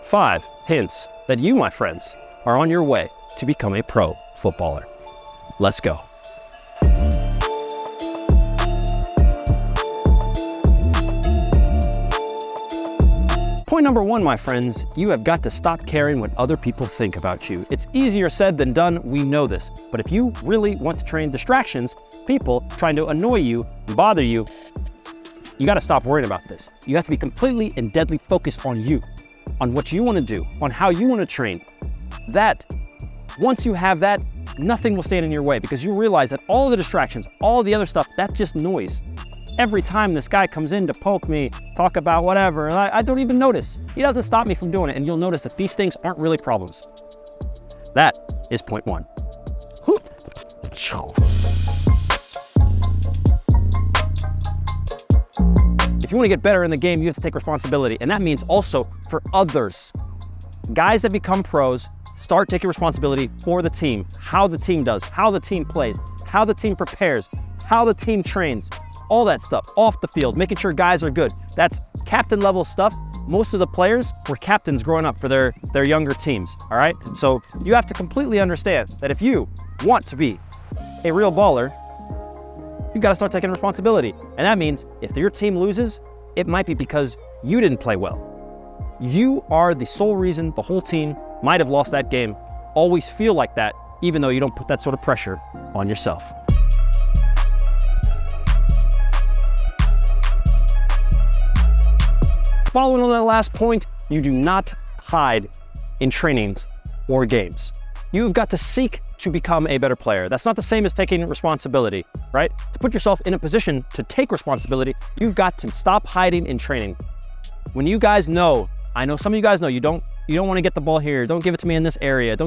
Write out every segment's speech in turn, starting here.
5 hints that you, my friends, are on your way to become a pro footballer. Let's go. Point number 1, my friends, you have got to stop caring what other people think about you. It's easier said than done, we know this. But if you really want to train distractions, people trying to annoy you and bother you, you got to stop worrying about this. You have to be completely and deadly focused on you, on what you want to do, on how you want to train. Once you have that, nothing will stand in your way because you realize that all the distractions, all the other stuff, that's just noise. Every time this guy comes in to poke me, talk about whatever, I don't even notice. He doesn't stop me from doing it, and you'll notice that these things aren't really problems. That is point 1. If you want to get better in the game, you have to take responsibility, and that means also for others. Guys that become pros start taking responsibility for the team, how the team does, how the team plays, how the team prepares, how the team trains. All that stuff off the field, making sure guys are good. That's captain level stuff. Most of the players were captains growing up for their younger teams, all right? So you have to completely understand that if you want to be a real baller, you gotta start taking responsibility. And that means if your team loses, it might be because you didn't play well. You are the sole reason the whole team might have lost that game. Always feel like that, even though you don't put that sort of pressure on yourself. Following on that last point, you do not hide in trainings or games. You've got to seek to become a better player. That's not the same as taking responsibility, right? To put yourself in a position to take responsibility, you've got to stop hiding in training. When you guys know, I know some of you guys know, you don't want to get the ball here, don't give it to me in this area,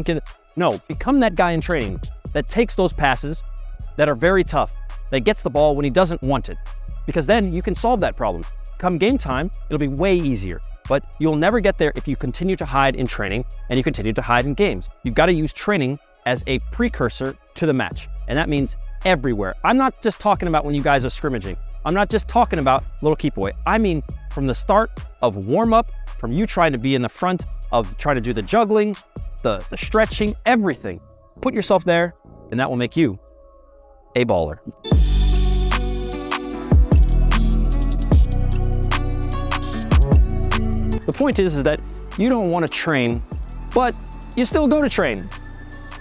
no, become that guy in training that takes those passes that are very tough, that gets the ball when he doesn't want it, because then you can solve that problem. Come game time, it'll be way easier, but you'll never get there if you continue to hide in training and you continue to hide in games. You've got to use training as a precursor to the match, and that means everywhere. I'm not just talking about when you guys are scrimmaging. I'm not just talking about little keep away. I mean from the start of warm up, from you trying to be in the front of trying to do the juggling, the stretching, everything. Put yourself there, and that will make you a baller. The point is that you don't want to train, but you still go to train.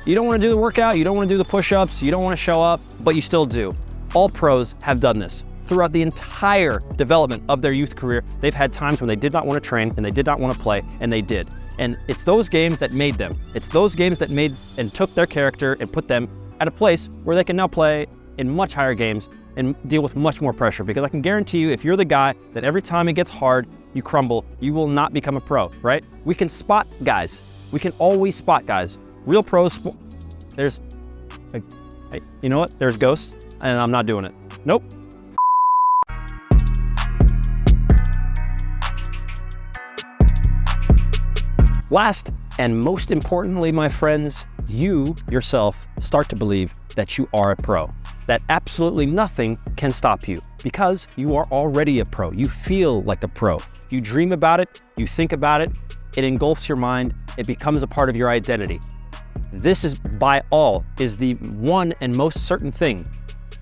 You don't want to do the workout, you don't want to do the push-ups, you don't want to show up, but you still do. All pros have done this. Throughout the entire development of their youth career, they've had times when they did not want to train and they did not want to play, and they did. And it's those games that made them. It's those games that made and took their character and put them at a place where they can now play in much higher games and deal with much more pressure. Because I can guarantee you, if you're the guy that every time it gets hard, you crumble, you will not become a pro, right? We can spot guys. We can always spot guys. Real pros, there's, you know what? There's ghosts, and I'm not doing it. Nope. Last and most importantly, my friends, you yourself start to believe that you are a pro, that absolutely nothing can stop you because you are already a pro. You feel like a pro. You dream about it, you think about it, it engulfs your mind, it becomes a part of your identity. This is by all is the one and most certain thing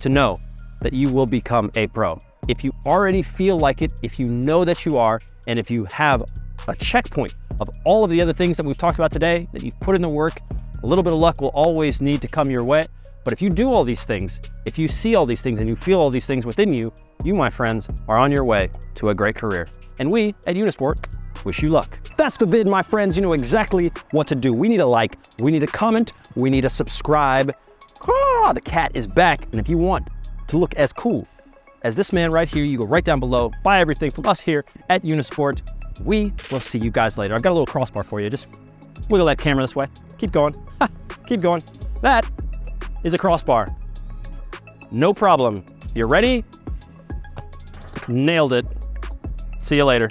to know that you will become a pro. If you already feel like it, if you know that you are, and if you have a checkpoint of all of the other things that we've talked about today, that you've put in the work, a little bit of luck will always need to come your way. But if you do all these things, if you see all these things and you feel all these things within you, you, my friends, are on your way to a great career. And we at Unisport wish you luck. That's the vid, my friends. You know exactly what to do. We need a like, we need a comment, we need a subscribe. Ah, the cat is back. And if you want to look as cool as this man right here, you go right down below, buy everything from us here at Unisport. We will see you guys later. I've got a little crossbar for you. Just wiggle that camera this way. Keep going. Ha, keep going. That is a crossbar. No problem. You ready? Nailed it. See you later.